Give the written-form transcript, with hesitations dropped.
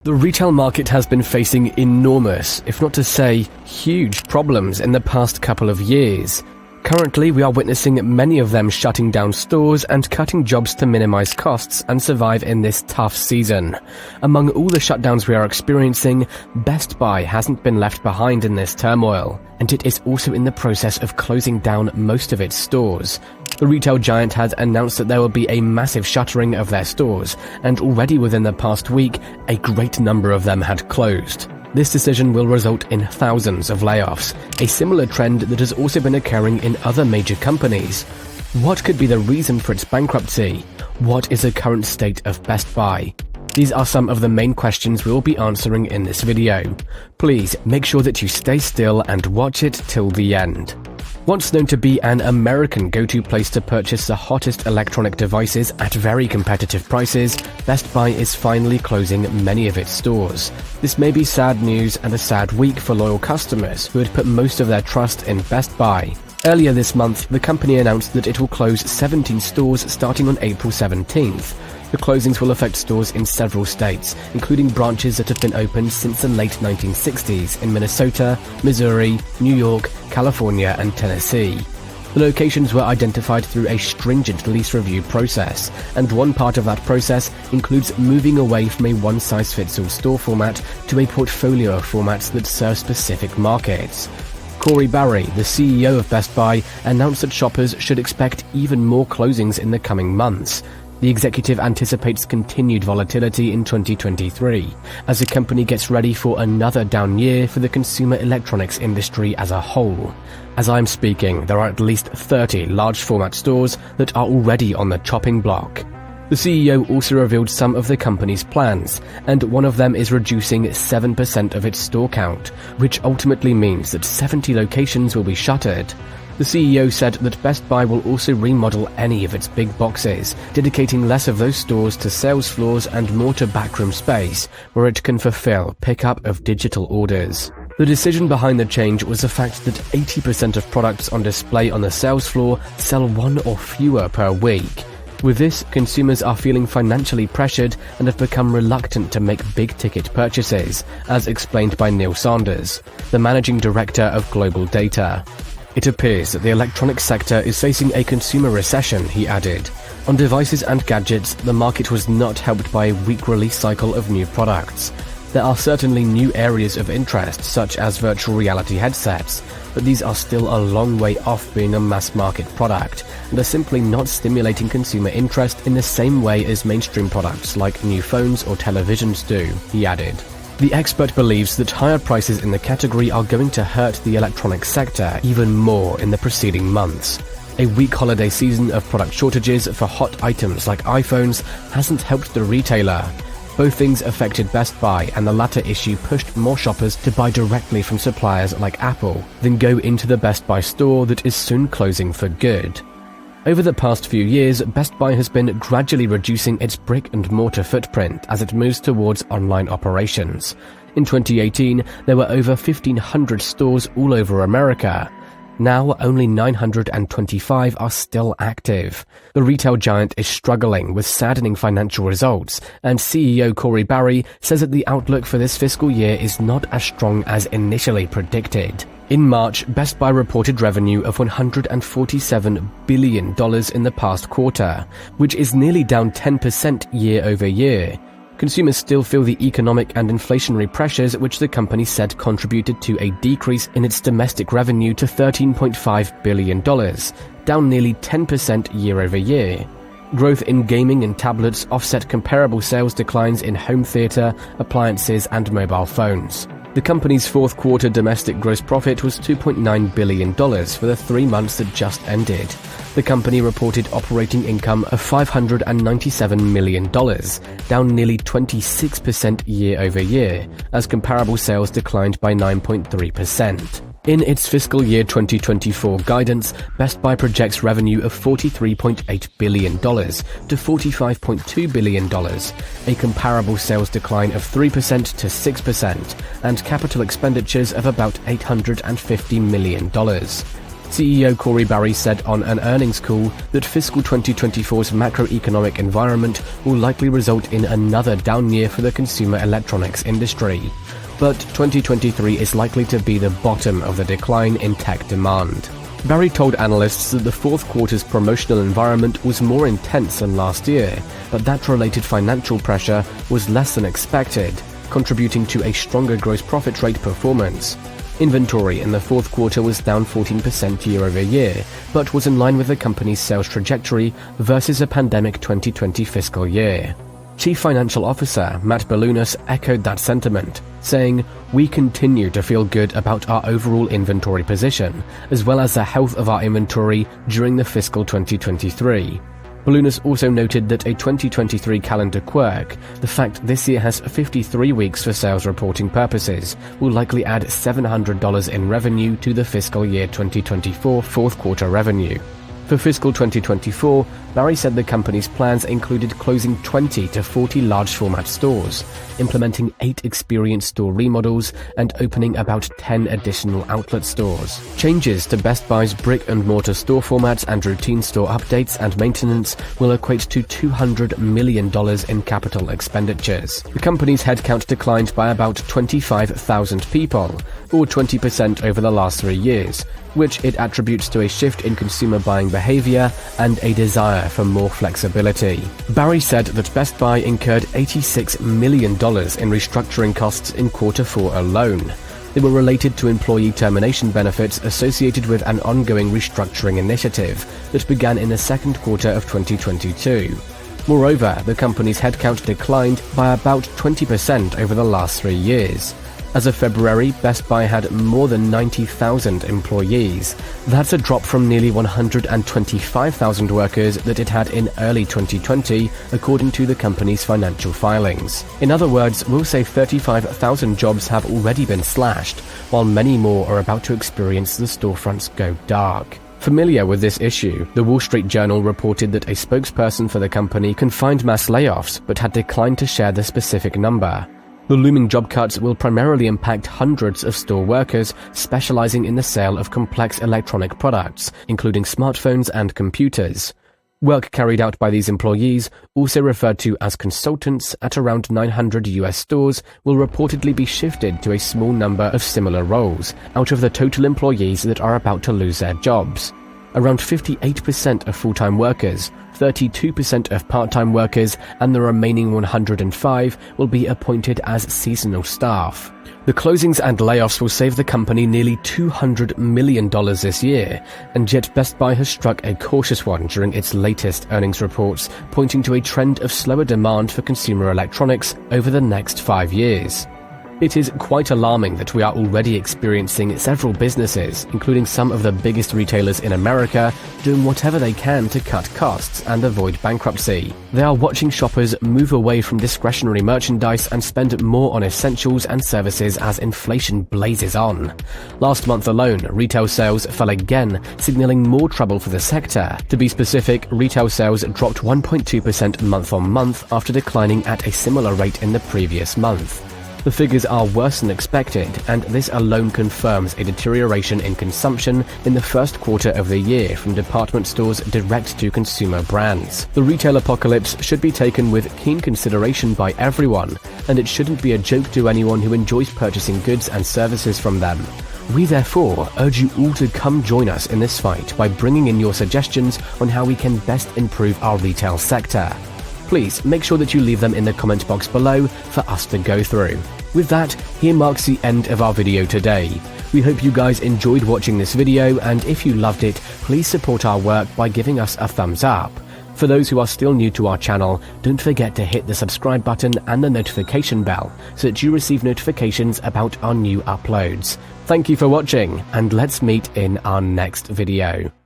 The retail market has been facing enormous, if not to say huge, problems in the past couple of years. Currently, we are witnessing many of them shutting down stores and cutting jobs to minimize costs and survive in this tough season. Among all the shutdowns we are experiencing, Best Buy hasn't been left behind in this turmoil, and it is also in the process of closing down most of its stores. The retail giant has announced that there will be a massive shuttering of their stores, and already within the past week, a great number of them had closed. This decision will result in thousands of layoffs, a similar trend that has also been occurring in other major companies. What could be the reason for its bankruptcy? What is the current state of Best Buy? These are some of the main questions we will be answering in this video. Please make sure that you stay still and watch it till the end. Once known to be an American go-to place to purchase the hottest electronic devices at very competitive prices, Best Buy is finally closing many of its stores. This may be sad news and a sad week for loyal customers who had put most of their trust in Best Buy. Earlier this month, the company announced that it will close 17 stores starting on April 17th. The closings will affect stores in several states, including branches that have been opened since the late 1960s in Minnesota, Missouri, New York, California, and Tennessee. The locations were identified through a stringent lease review process, and one part of that process includes moving away from a one-size-fits-all store format to a portfolio of formats that serve specific markets. Corey Barry, the CEO of Best Buy, announced that shoppers should expect even more closings in the coming months. The executive anticipates continued volatility in 2023, as the company gets ready for another down year for the consumer electronics industry as a whole. As I'm speaking, there are at least 30 large format stores that are already on the chopping block. The CEO also revealed some of the company's plans, and one of them is reducing 7% of its store count, which ultimately means that 70 locations will be shuttered. The CEO said that Best Buy will also remodel any of its big boxes, dedicating less of those stores to sales floors and more to backroom space, where it can fulfill pickup of digital orders. The decision behind the change was the fact that 80% of products on display on the sales floor sell one or fewer per week. With this, consumers are feeling financially pressured and have become reluctant to make big-ticket purchases, as explained by Neil Sanders, the managing director of Global Data. It appears that the electronics sector is facing a consumer recession, he added. On devices and gadgets, the market was not helped by a weak release cycle of new products. There are certainly new areas of interest, such as virtual reality headsets, but these are still a long way off being a mass-market product, and are simply not stimulating consumer interest in the same way as mainstream products like new phones or televisions do, he added. The expert believes that higher prices in the category are going to hurt the electronics sector even more in the preceding months. A weak holiday season of product shortages for hot items like iPhones hasn't helped the retailer. Both things affected Best Buy, and the latter issue pushed more shoppers to buy directly from suppliers like Apple than go into the Best Buy store that is soon closing for good. Over the past few years, Best Buy has been gradually reducing its brick-and-mortar footprint as it moves towards online operations. In 2018, there were over 1,500 stores all over America. Now, only 925 are still active. The retail giant is struggling with saddening financial results, and CEO Corey Barry says that the outlook for this fiscal year is not as strong as initially predicted. In March, Best Buy reported revenue of $147 billion in the past quarter, which is nearly down 10% year over year. Consumers still feel the economic and inflationary pressures, which the company said contributed to a decrease in its domestic revenue to $13.5 billion, down nearly 10% year over year. Growth in gaming and tablets offset comparable sales declines in home theater, appliances, and mobile phones. The company's fourth quarter domestic gross profit was $2.9 billion for the 3 months that just ended. The company reported operating income of $597 million, down nearly 26% year over year, as comparable sales declined by 9.3%. In its fiscal year 2024 guidance, Best Buy projects revenue of $43.8 billion to $45.2 billion, a comparable sales decline of 3% to 6%, and capital expenditures of about $850 million. CEO Corey Barry said on an earnings call that fiscal 2024's macroeconomic environment will likely result in another down year for the consumer electronics industry. But 2023 is likely to be the bottom of the decline in tech demand. Barry told analysts that the fourth quarter's promotional environment was more intense than last year, but that related financial pressure was less than expected, contributing to a stronger gross profit rate performance. Inventory in the fourth quarter was down 14% year-over-year, but was in line with the company's sales trajectory versus a pandemic 2020 fiscal year. Chief Financial Officer Matt Balunas echoed that sentiment, saying, "We continue to feel good about our overall inventory position, as well as the health of our inventory during the fiscal 2023. Balunas also noted that a 2023 calendar quirk, the fact this year has 53 weeks for sales reporting purposes, will likely add $700 in revenue to the fiscal year 2024 fourth quarter revenue. For fiscal 2024, Barry said the company's plans included closing 20 to 40 large format stores, implementing 8 experience store remodels, and opening about 10 additional outlet stores. Changes to Best Buy's brick-and-mortar store formats and routine store updates and maintenance will equate to $200 million in capital expenditures. The company's headcount declined by about 25,000 people, or 20% over the last 3 years, which it attributes to a shift in consumer buying behavior and a desire for more flexibility. Barry said that Best Buy incurred $86 million in restructuring costs in quarter 4 alone. They were related to employee termination benefits associated with an ongoing restructuring initiative that began in the second quarter of 2022. Moreover, the company's headcount declined by about 20% over the last 3 years. As of February, Best Buy had more than 90,000 employees. That's a drop from nearly 125,000 workers that it had in early 2020, according to the company's financial filings. In other words, we'll say 35,000 jobs have already been slashed, while many more are about to experience the storefronts go dark. Familiar with this issue, the Wall Street Journal reported that a spokesperson for the company confirmed mass layoffs but had declined to share the specific number. The looming job cuts will primarily impact hundreds of store workers specializing in the sale of complex electronic products, including smartphones and computers. Work carried out by these employees, also referred to as consultants, at around 900 US stores will reportedly be shifted to a small number of similar roles out of the total employees that are about to lose their jobs. Around 58% of full-time workers, 32% of part-time workers, and the remaining 105 will be appointed as seasonal staff. The closings and layoffs will save the company nearly $200 million this year, and yet Best Buy has struck a cautious one during its latest earnings reports, pointing to a trend of slower demand for consumer electronics over the next 5 years. It is quite alarming that we are already experiencing several businesses, including some of the biggest retailers in America, doing whatever they can to cut costs and avoid bankruptcy. They are watching shoppers move away from discretionary merchandise and spend more on essentials and services as inflation blazes on. Last month alone, retail sales fell again, signaling more trouble for the sector. To be specific, retail sales dropped 1.2% month-on-month after declining at a similar rate in the previous month. The figures are worse than expected, and this alone confirms a deterioration in consumption in the first quarter of the year from department stores' direct-to-consumer brands. The retail apocalypse should be taken with keen consideration by everyone, and it shouldn't be a joke to anyone who enjoys purchasing goods and services from them. We therefore urge you all to come join us in this fight by bringing in your suggestions on how we can best improve our retail sector. Please make sure that you leave them in the comment box below for us to go through. With that, here marks the end of our video today. We hope you guys enjoyed watching this video, and if you loved it, please support our work by giving us a thumbs up. For those who are still new to our channel, don't forget to hit the subscribe button and the notification bell so that you receive notifications about our new uploads. Thank you for watching, and let's meet in our next video.